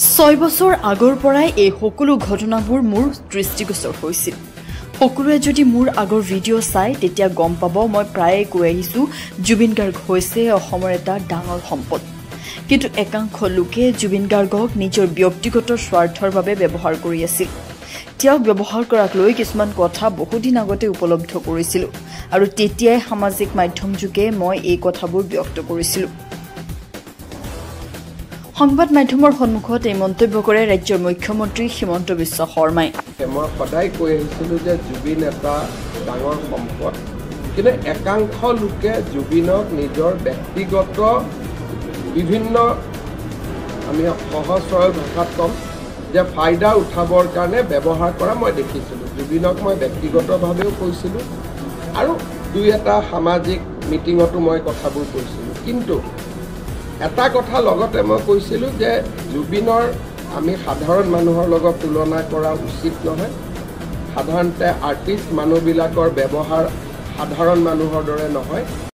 6 বছৰ আগৰ পৰাই এই সকলো ঘটনাবোৰ মোৰ দৃষ্টিগোচৰ হৈছিল। সকলোৱে যদি মোৰ আগৰ ভিডিঅ' চাই তেতিয়া গম পাব মই প্ৰায়ে কৈ আহিছো জুবিন গাৰ্গ হৈছে অসমৰ এটা ডাঙৰ সম্পদ। কিন্তু একাংশ লোকে জুবিন গাৰ্গক নিজৰ ব্যক্তিগত স্বাৰ্থৰ বাবে ব্যৱহাৰ কৰি আছিল। তেওঁক ব্যৱহাৰ কৰাক লৈ কিছুমান কথা বহুদিন আগতে উপলব্ধ কৰিছিলো আৰু তেতিয়াই সামাজিক মাধ্যম যোগে মই এই কথাবোৰ ব্যক্ত কৰিছিলো। সংবাদ মাধ্যমৰ সন্মুখত এই মন্তব্য কৰে ৰাজ্যৰ মুখ্যমন্ত্ৰী হিমন্ত বিশ্ব শৰ্মাই। মই সদায় কৈ আহিছিলো যে জুবিন এটা ডাঙৰ সম্পদ, কিন্তু একাংশ লোকে জুবিনক নিজৰ ব্যক্তিগত বিভিন্ন আমি সহজ সৰল ভাষাত কম যে ফাইদা উঠাবৰ কাৰণে ব্যৱহাৰ কৰা মই দেখিছিলোঁ। জুবিনক মই ব্যক্তিগতভাৱেও কৈছিলোঁ আৰু দুই এটা সামাজিক মিটিঙতো মই কথাবোৰ কৈছিলোঁ। কিন্তু এটা কথা লগতে মই কৈছিলোঁ যে জুবিনৰ আমি সাধাৰণ মানুহৰ লগত তুলনা কৰা উচিত নহয়। সাধাৰণতে আৰ্টিষ্ট মানুহবিলাকৰ ব্যৱহাৰ সাধাৰণ মানুহৰ দৰে নহয়।